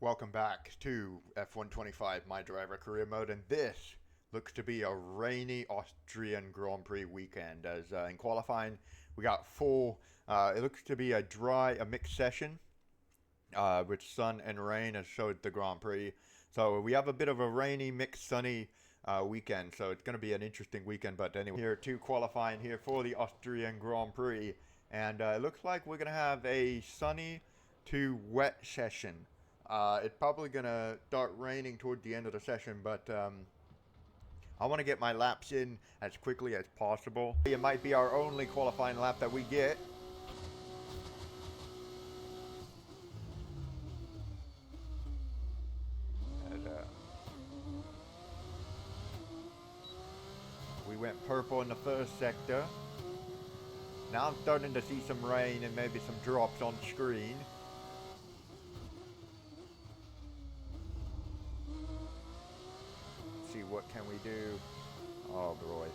Welcome back to F125 My Driver Career Mode, and this looks to be a rainy Austrian Grand Prix weekend, as in qualifying we got four. It looks to be a mixed session with sun and rain, as showed the Grand Prix. So we have a bit of a rainy, mixed, sunny weekend, so it's going to be an interesting weekend. But anyway, here to qualifying here for the Austrian Grand Prix, and it looks like we're going to have a sunny to wet session. It's probably going to start raining toward the end of the session, but I want to get my laps in as quickly as possible. It might be our only qualifying lap that we get. And, we went purple in the first sector. Now I'm starting to see some rain and maybe some drops on screen. See what can we do. Oh boy.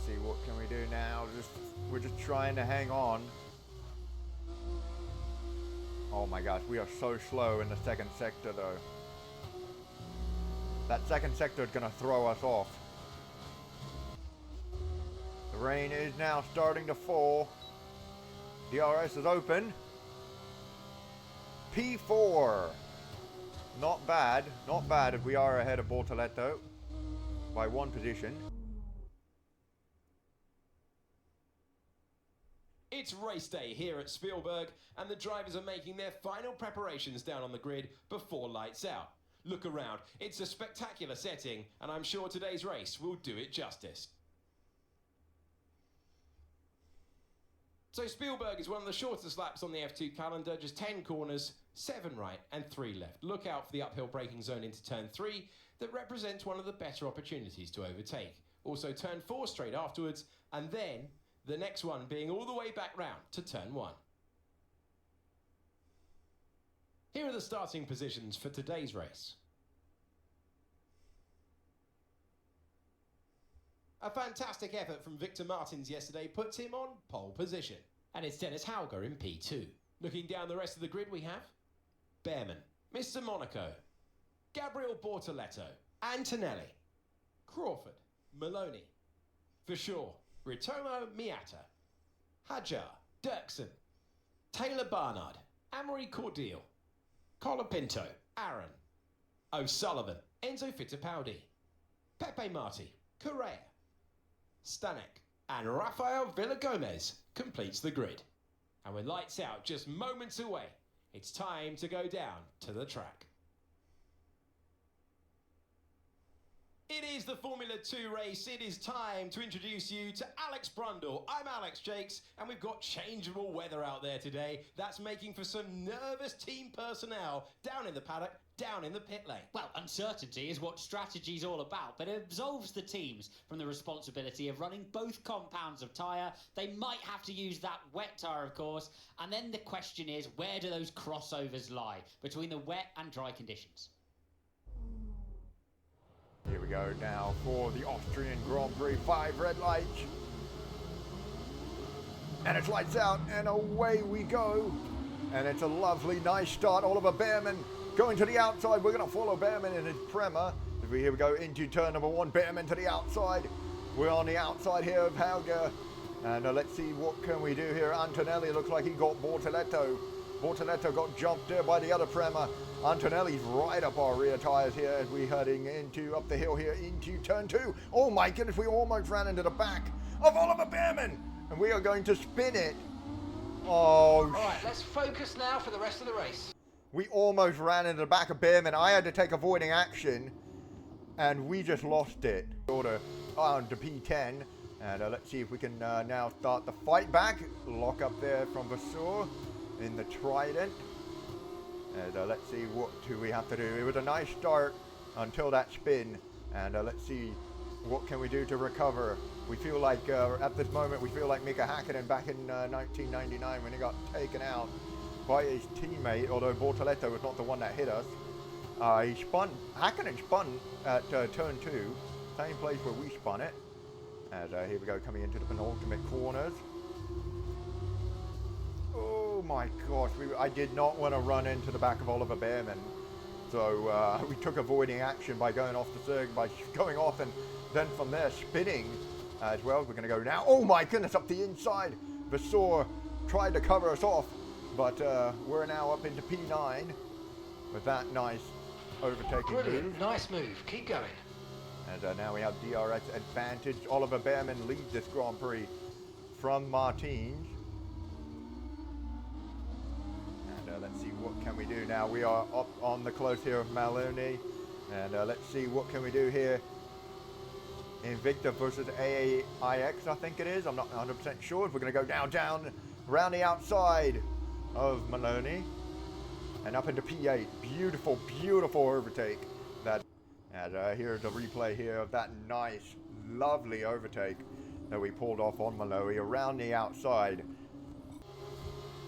See what can we do now. We're just trying to hang on. Oh my gosh, we are so slow in the second sector though. That second sector is gonna throw us off. The rain is now starting to fall. DRS is open. P4. Not bad if we are ahead of Bortoleto by one position. It's race day here at Spielberg, and the drivers are making their final preparations down on the grid before lights out. Look around, it's a spectacular setting, and I'm sure today's race will do it justice. So Spielberg is one of the shortest laps on the F2 calendar, just 10 corners, 7 right and 3 left. Look out for the uphill braking zone into turn 3 that represents one of the better opportunities to overtake. Also turn 4 straight afterwards, and then the next one being all the way back round to turn 1. Here are the starting positions for today's race. A fantastic effort from Victor Martins yesterday puts him on pole position. And it's Dennis Hauger in P2. Looking down the rest of the grid we have Behrman, Mr. Monaco, Gabriel Bortoleto, Antonelli, Crawford, Maloney, Verschoor, Ritomo Miata, Hajar, Dirksen, Taylor Barnard, Amory Cordial, Colapinto, Aaron, O'Sullivan, Enzo Fittipaldi, Pepe Marti, Correa, Stanek, and Rafael Villagomez completes the grid. And with lights out just moments away, it's time to go down to the track. It is the Formula 2 race. It is time to introduce you to Alex Brundle. I'm Alex Jakes, and we've got changeable weather out there today. That's making for some nervous team personnel down in the paddock, down in the pit lane. Well, uncertainty is what strategy's all about, but it absolves the teams from the responsibility of running both compounds of tyre. They might have to use that wet tyre, of course, and then the question is, where do those crossovers lie between the wet and dry conditions? Here we go now for the Austrian Grand Prix. 5 red lights. And it's lights out, and away we go. And it's a lovely, nice start. Oliver Behrman going to the outside. We're going to follow Behrman in his Prema. Here we go into turn number 1. Behrman to the outside. We're on the outside here of Hauger. And let's see what can we do here. Antonelli looks like he got Bortoleto. Bortoleto got jumped there by the other Prema. Antonelli's right up our rear tyres here as we're heading up the hill here into turn 2. Oh my goodness, we almost ran into the back of Oliver Behrman. And we are going to spin it. Oh. All right, let's focus now for the rest of the race. We almost ran into the back of Behrman. I had to take avoiding action, and we just lost it. Order on to P10. And let's see if we can now start the fight back. Lock up there from Verschoor in the Trident. And let's see what do we have to do. It was a nice start until that spin. And let's see what can we do to recover. We feel like at this moment we feel like Mika Häkkinen back in 1999 when he got taken out by his teammate, although Bortoleto was not the one that hit us. Häkkinen spun at turn 2, same place where we spun it. And here we go, coming into the penultimate corners. my gosh, I did not want to run into the back of Oliver Bearman. So we took avoiding action by going off the circuit, by going off and then from there spinning as well. We're going to go now. Oh my goodness, up the inside. Vasseur tried to cover us off, but we're now up into P9 with that nice overtaking Brilliant, move. nice move. Keep going. And now we have DRS advantage. Oliver Bearman leads this Grand Prix from Martins. And let's see what can we do now. We are up on the close here of Maloney. And let's see what can we do here. Invicta versus AAIX, I think it is. I'm not 100% sure. We're going to go down, around the outside of Maloney. And up into P8. Beautiful, beautiful overtake. And here's a replay here of that nice, lovely overtake that we pulled off on Maloney around the outside.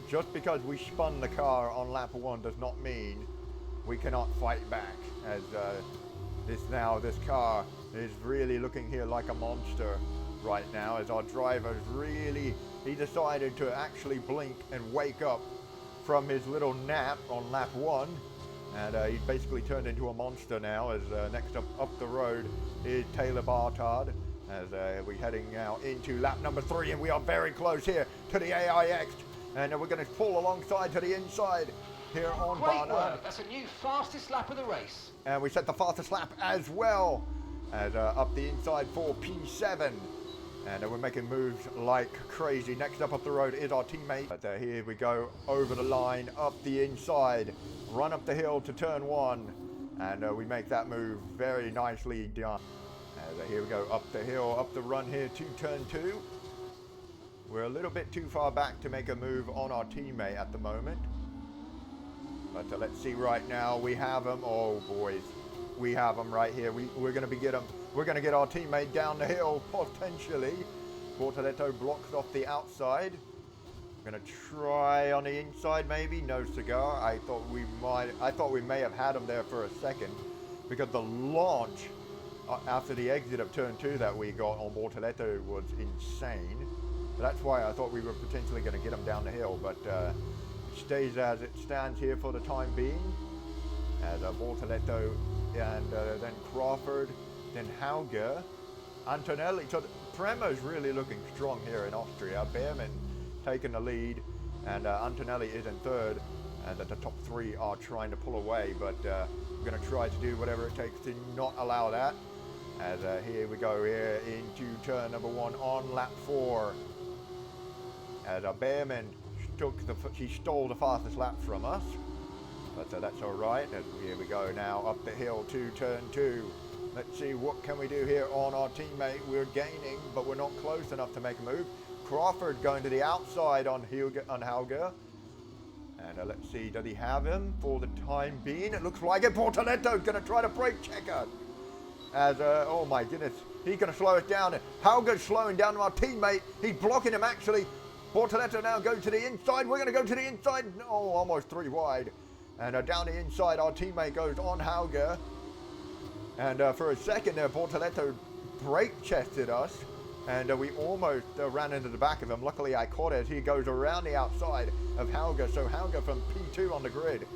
Just because we spun the car on lap 1 does not mean we cannot fight back. As this car is really looking here like a monster right now, as our driver's really, he decided to actually blink and wake up from his little nap on lap 1. And he's basically turned into a monster now, as next up the road is Taylor Bartard, as we're heading now into lap number 3, and we are very close here to the AIX, and we're going to pull alongside to the inside here on Great Barnard. work. That's a new fastest lap of the race. And we set the fastest lap as well, as up the inside for P7. And we're making moves like crazy. Next up the road is our teammate. But here we go, over the line, up the inside, run up the hill to turn 1. And we make that move very nicely done. And here we go, up the hill, up the run here to turn 2. We're a little bit too far back to make a move on our teammate at the moment. But let's see right now, we have him. Oh boys, we have him right here. We're going to get him. We're going to get our teammate down the hill, potentially. Bortoletto blocks off the outside. Going to try on the inside, maybe. No cigar. I thought we may have had him there for a second, because the launch after the exit of turn 2 that we got on Bortoletto was insane. That's why I thought we were potentially going to get him down the hill, but it stays as it stands here for the time being. As Bortoletto and then Crawford, then Hauger, Antonelli. So Premo's really looking strong here in Austria. Bearman taking the lead, and Antonelli is in third, and the top 3 are trying to pull away, but we're going to try to do whatever it takes to not allow that. As here we go here into turn number 1 on lap 4. As Bearman he stole the fastest lap from us, but that's all right. As here we go now up the hill to turn 2. Let's see what can we do here on our teammate. We're gaining, but we're not close enough to make a move. Crawford going to the outside on Hauger. And let's see, does he have him for the time being? It looks like it. Bortoletto's going to try to brake check us. As, oh my goodness, he's going to slow it down. Hauger's slowing down our teammate. He's blocking him actually. Bortoletto now goes to the inside. We're going to go to the inside. Oh, almost 3 wide. And down the inside, our teammate goes on Hauger. And for a second there, Bortoletto brake chested us. And we almost ran into the back of him. Luckily, I caught it. He goes around the outside of Hauger. So Hauger from P2 on the grid,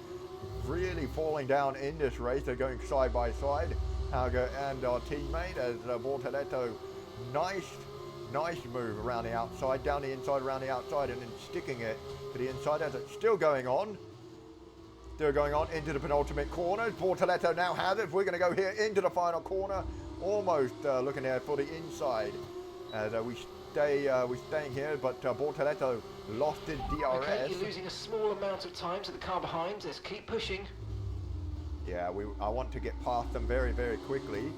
really falling down in this race. They're going side by side, Hauger and our teammate, as Bortoletto, nice move around the outside, down the inside, around the outside, and then sticking it to the inside as it's still going on. Still going on into the penultimate corner. Bortoletto now has it. We're going to go here into the final corner. Almost looking there for the inside. As we're staying here, but Bortoletto lost his DRS. Okay, you're losing a small amount of time to the car behind. Let's keep pushing. Yeah, I want to get past them very, very quickly.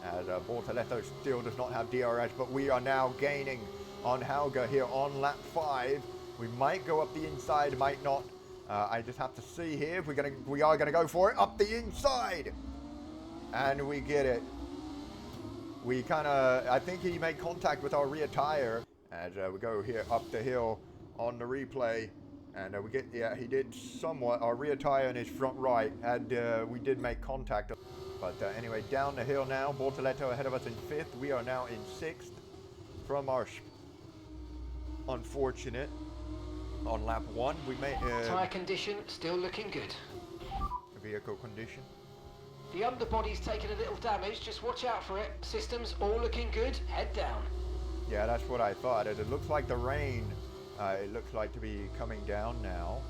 As Bortoletto still does not have DRS, but we are now gaining on Hauger here on lap 5. We might go up the inside, might not. I just have to see here if we are gonna go for it up the inside, and we get it. We I think he made contact with our rear tire as we go here up the hill on the replay, and he did somewhat. Our rear tire in his front right we did make contact. But anyway, down the hill now, Bortoletto ahead of us in 5th. We are now in 6th from our unfortunate on lap 1. We made Tyre condition still looking good. vehicle condition. The underbody's taken a little damage, just watch out for it. Systems all looking good, head down. Yeah, that's what I thought. It looks like the rain, it looks like to be coming down now.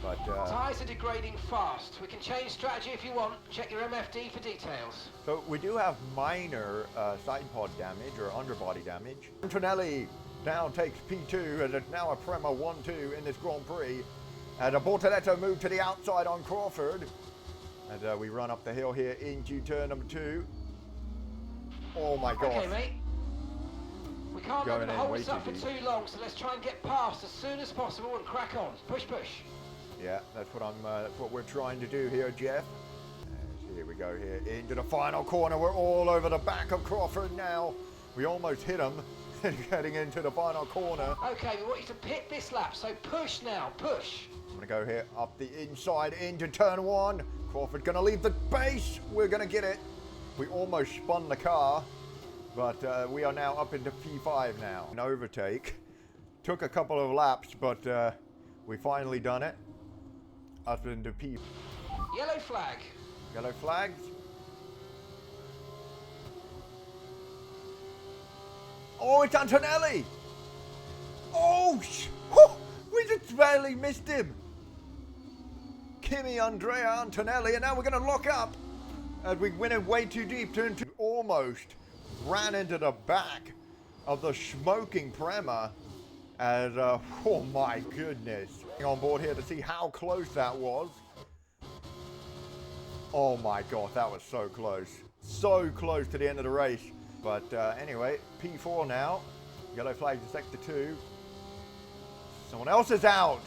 But Tyres are degrading fast. We can change strategy if you want. Check your MFD for details. so we do have minor side pod damage or underbody damage. Antonelli now takes P2 and it's now a Prema 1-2 in this Grand Prix. And a Bortoletto move to the outside on Crawford. And we run up the hill here into turn number 2. Oh my gosh. Okay, mate. We can't Going let them in hold way us up for too too long, so let's try and get past as soon as possible and crack on. Push, push. Yeah, that's what we're trying to do here, Jeff. And here we go here into the final corner. We're all over the back of Crawford now. We almost hit him getting into the final corner. Okay, we want you to pit this lap, so push now, push. I'm gonna go here up the inside into turn 1. Crawford gonna leave the base. We're gonna get it. We almost spun the car, but we are now up into P5 now. An overtake. Took a couple of laps, but we finally done it. Up into P. Yellow flag. Yellow flags. Oh, it's Antonelli. Oh, we just barely missed him. Kimi Andrea Antonelli, and now we're going to lock up. And we went in way too deep. Turn 2 almost ran into the back of the smoking Prema. And oh my goodness. On board here to see how close that was. Oh my god, that was so close. So close to the end of the race. But anyway, P4 now. Yellow flag to sector 2. Someone else is out.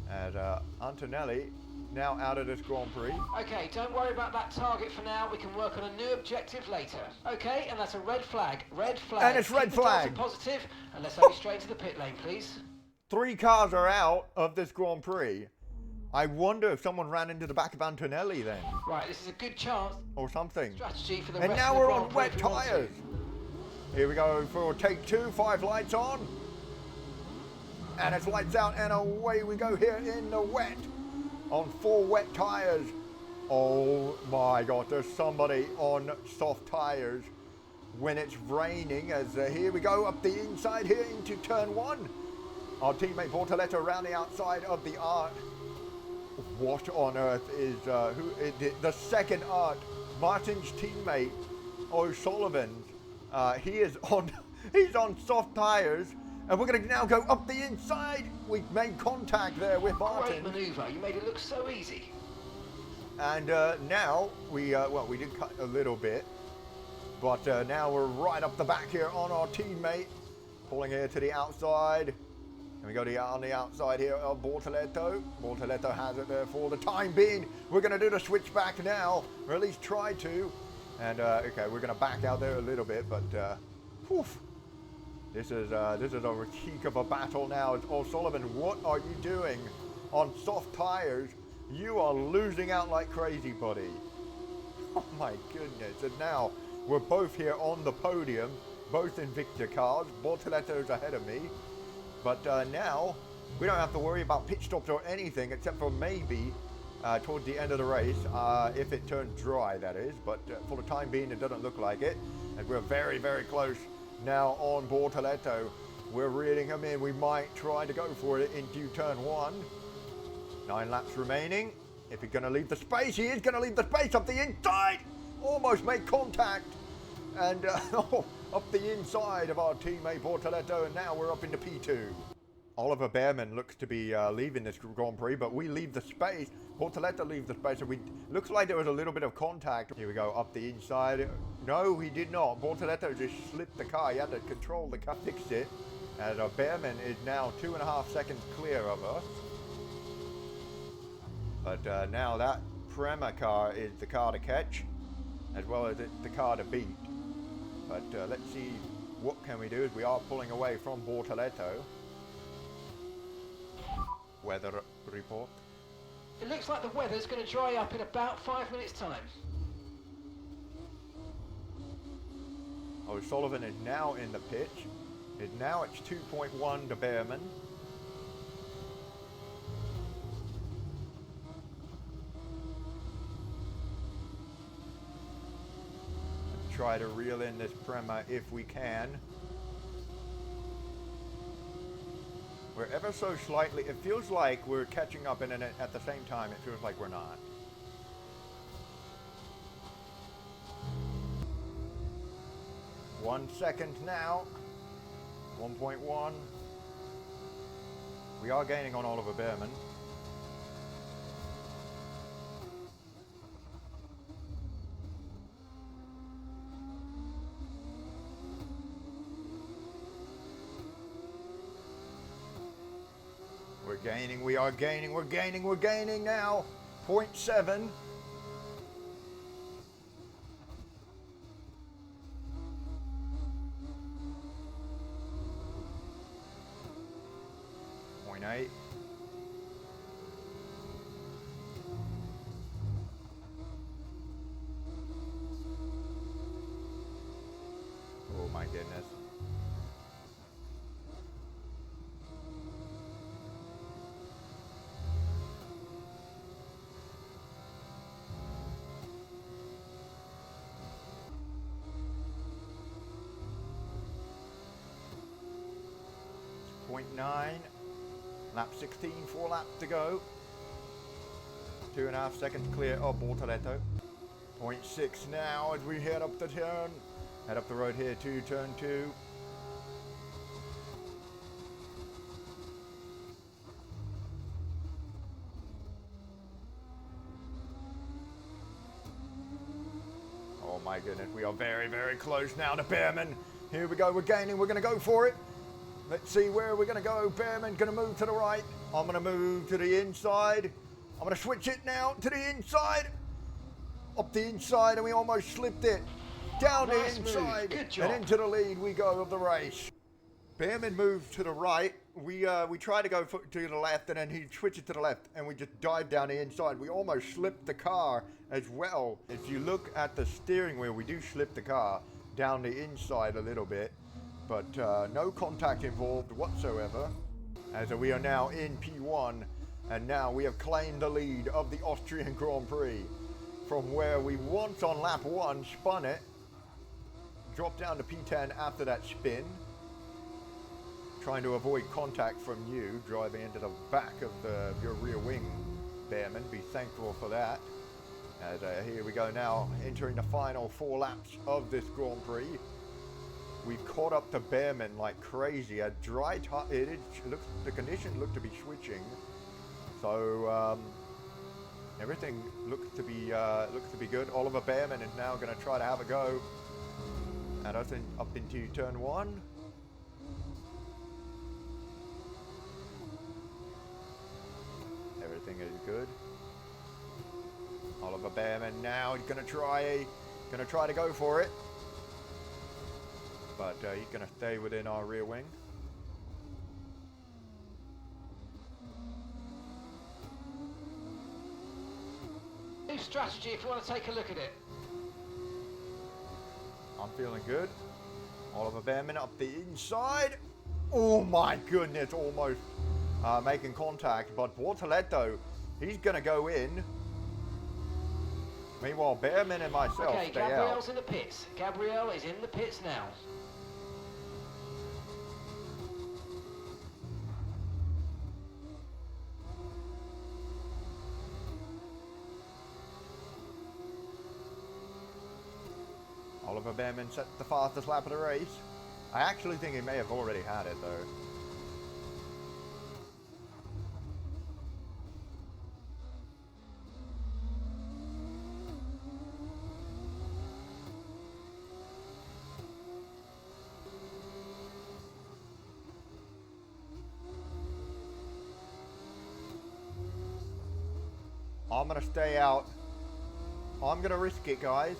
And Antonelli now out of this Grand Prix. Okay, don't worry about that target for now. We can work on a new objective later. Okay, and that's a red flag. Red flag. And it's red Keep the flag. delta positive, and let's hurry straight to the pit lane, please. 3 cars are out of this Grand Prix. I wonder if someone ran into the back of Antonelli then. Right, this is a good chance. Or something. Strategy for the And rest now of the we're Grand on Prix wet if you want to. tyres. Here we go for take 2, 5 lights on. And it's lights out and away we go here in the wet. On 4 wet tyres. Oh my god, there's somebody on soft tyres when it's raining. As here we go up the inside here into turn 1. Our teammate Bortoletto around the outside of the arc. What on earth is the second arc? Martin's teammate O'Sullivan. He is on. He's on soft tyres, and we're going to now go up the inside. We made contact there with Martin. Great manoeuvre. You made it look so easy. And now we we did cut a little bit, but now we're right up the back here on our teammate, pulling here to the outside. And we go on the outside here of Bortoletto. Bortoletto has it there for the time being. We're going to do the switchback now, or at least try to. And okay, we're going to back out there a little bit, but whew, this is a critique of a battle now. It's O'Sullivan, what are you doing on soft tires? You are losing out like crazy, buddy. Oh my goodness! And now we're both here on the podium, both in Victor cars. Bortoletto's ahead of me. But now, we don't have to worry about pit stops or anything, except for maybe towards the end of the race, if it turns dry, that is. But for the time being, it doesn't look like it. And we're very, very close now on Bortoletto. We're reeling him in. We might try to go for it into turn 1. 9 laps remaining. If he's going to leave the space, he is going to leave the space up the inside. Almost made contact. And up the inside of our teammate Bortoletto, and now we're up into P2. Oliver Behrman looks to be leaving this Grand Prix, but we leave the space. Bortoletto leaves the space, and looks like there was a little bit of contact. Here we go, up the inside. No, he did not. Bortoletto just slipped the car. He had to control the car, fixed it. And Behrman is now 2.5 seconds clear of us. But now that Prema car is the car to catch, as well as the car to beat. But let's see what can we do as we are pulling away from Bortoletto. Weather report. It looks like the weather's going to dry up in about 5 minutes' time. O'Sullivan is now in the pitch. Now it's 2.1 to Behrman. Let's try to reel in this Prema if we can. We're ever so slightly, it feels like we're catching up, and at the same time it feels like we're not. One second now. 1.1. We are gaining on Oliver Behrman. We're gaining, we are gaining, we're gaining, we're gaining now. 0.7. Eight. Oh my goodness. .9. Lap 16, 4 laps to go. 2.5 seconds clear of Bortoletto. 0.6 now as we head up the turn. Head up the road here to turn 2. Oh my goodness, we are very, very close now to Behrman. Here we go, we're gaining, we're going to go for it. Let's see where we're going to go. Behrman going to move to the right. I'm going to move to the inside. I'm going to switch it now to the inside. Up the inside, and we almost slipped it. Down the inside. Good job. And into the lead we go of the race. Behrman moved to the right. We tried to go to the left, and then he switched it to the left, and we just dived down the inside. We almost slipped the car as well. If you look at the steering wheel, we do slip the car down the inside a little bit. But no contact involved whatsoever, as we are now in P1, and now we have claimed the lead of the Austrian Grand Prix from where we once on lap 1 spun it, dropped down to P10 after that spin, trying to avoid contact from you, driving into the back of your rear wing, Behrman. Be thankful for that. As here we go now, entering the final 4 laps of this Grand Prix. We've caught up to Behrman like crazy. A dry the conditions look to be switching, so everything looks to be good. Oliver Behrman is now going to try to have a go, and I think up into turn 1. Everything is good. Oliver Behrman now is going to try to go for it. But he's going to stay within our rear wing. New strategy if you want to take a look at it. I'm feeling good. Oliver Behrman up the inside. Oh my goodness, almost making contact. But Bortoletto, he's going to go in. Meanwhile, Behrman and myself Okay, stay Gabriel's out. in the pits. Gabriel is in the pits now. Oliver Behrman set the fastest lap of the race. I actually think he may have already had it though. I'm gonna stay out. I'm gonna risk it, guys.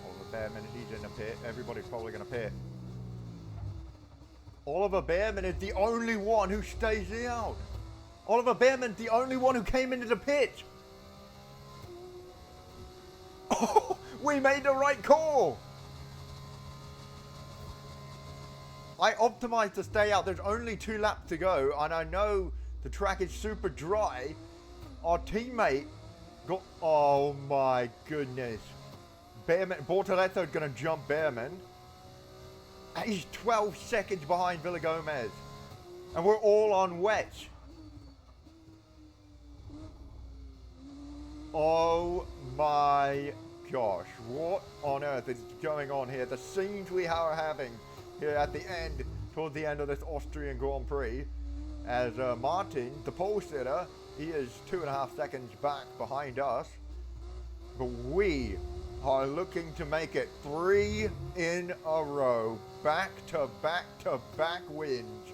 Oliver Behrman, he's in the pit. Everybody's probably gonna pit. Oliver Behrman is the only one who stays out. Oliver Behrman's the only one who came into the pit. Oh, We made the right call. I optimized to stay out. There's only 2 laps to go, and I know the track is super dry. Our teammate got, oh my goodness. Bortoletto's gonna jump Behrman. He's 12 seconds behind Villagomez. And we're all on wets. Oh my gosh, what on earth is going on here? The scenes we are having here at the end, toward the end of this Austrian Grand Prix, as Martin, the pole sitter, he is 2.5 seconds back behind us, but we are looking to make it 3 in a row, back to back wins,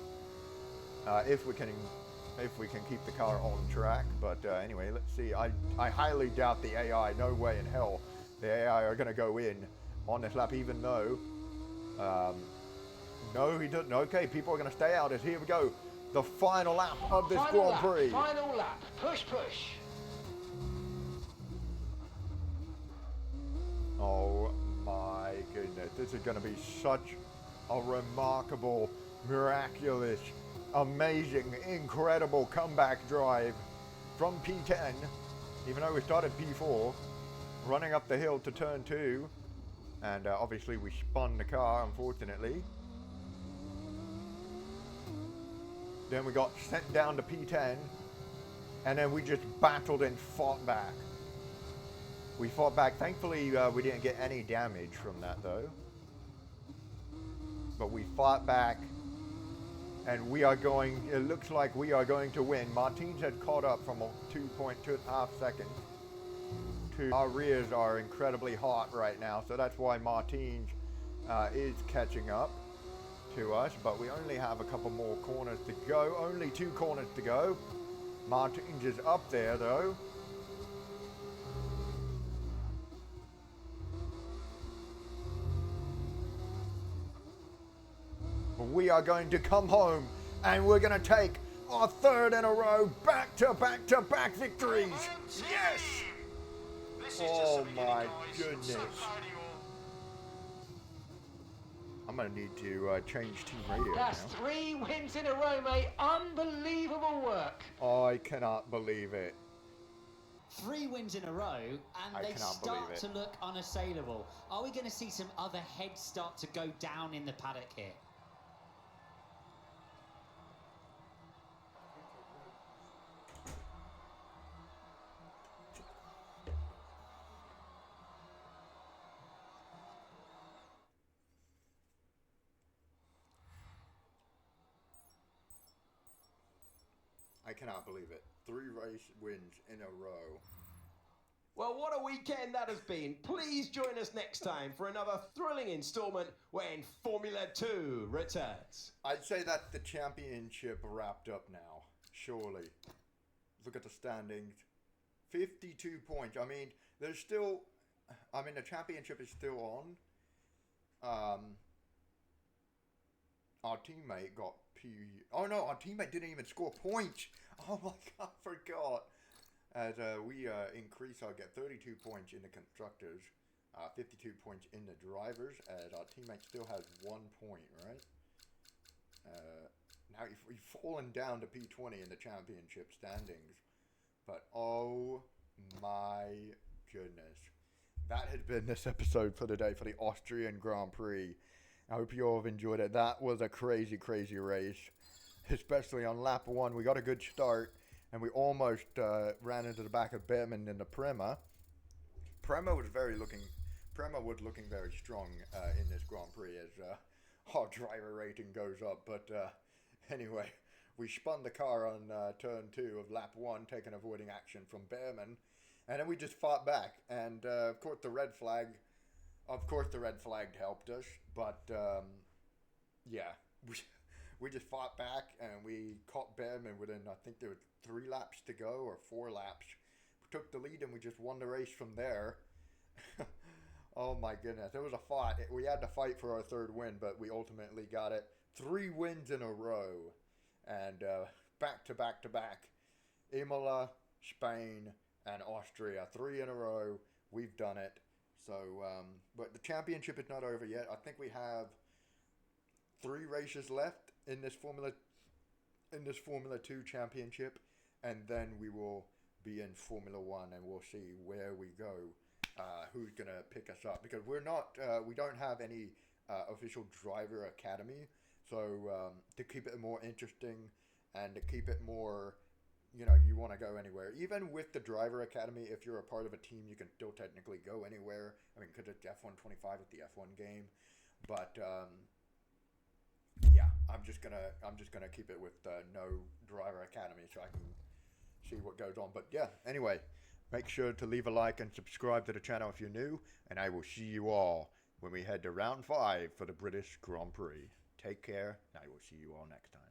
if we can keep the car on track. But anyway, let's see. I highly doubt the AI. No way in hell the AI are going to go in on this lap, even though no, he doesn't. Okay, people are going to stay out. As here we go, the final lap of this Grand Prix. Final lap. Push. Oh my goodness, this is going to be such a remarkable, miraculous, amazing, incredible comeback drive from P10, even though we started P4, running up the hill to turn 2, and obviously we spun the car, unfortunately. Then we got sent down to P10, and then we just battled and fought back. We fought back. Thankfully, we didn't get any damage from that, though. But we fought back, and we are going, it looks like we are going to win. Martins had caught up from 2.5 seconds. Our rears are incredibly hot right now, so that's why Martins is catching up to us. But we only have a couple more corners to go. Only 2 corners to go. Martins is up there, though. We are going to come home, and we're going to take our 3rd in a row, back-to-back victories. Yes! Oh my goodness. I'm going to need to change team radio now. That's 3 wins in a row, mate. Unbelievable work. I cannot believe it. 3 wins in a row, and they start to look unassailable. Are we going to see some other heads start to go down in the paddock here? I cannot believe it. 3 race wins in a row. Well, what a weekend that has been. Please join us next time for another thrilling installment when Formula 2 returns. I'd say that the championship wrapped up now, surely. Look at the standings. 52 points. I mean, there's still, the championship is still on. Our teammate got oh no, our teammate didn't even score points. Oh my god, I forgot. As we get 32 points in the constructors, 52 points in the drivers, as our teammate still has 1 point, right? Now we've fallen down to P20 in the championship standings. But oh my goodness. That has been this episode for today for the Austrian Grand Prix. I hope you all have enjoyed it. That was a crazy, crazy race, especially on lap 1. We got a good start, and we almost ran into the back of Behrman in the Prema. Prema was looking very strong in this Grand Prix as our driver rating goes up. But anyway, we spun the car on turn 2 of lap 1, taking avoiding action from Behrman, and then we just fought back. And of course, the red flag helped us, but yeah, we just fought back, and we caught Behrman within, I think there were 3 laps to go, or 4 laps. We took the lead, and we just won the race from there. Oh my goodness, it was a fight. We had to fight for our 3rd win, but we ultimately got it. 3 wins in a row, and back to back. Imola, Spain, and Austria. 3 in a row. We've done it. So, but the championship is not over yet. I think we have 3 races left in this Formula 2 championship, and then we will be in Formula 1, and we'll see where we go, who's gonna pick us up, because we're not, we don't have any official driver academy. So to keep it more interesting and to keep it more, you know, you want to go anywhere. Even with the driver academy, if you're a part of a team, you can still technically go anywhere. I mean, because it's F125 with the F1 game, but yeah, I'm just gonna keep it with no driver academy so I can see what goes on. But yeah, anyway, make sure to leave a like and subscribe to the channel if you're new, and I will see you all when we head to round 5 for the British Grand Prix. Take care, and I will see you all next time.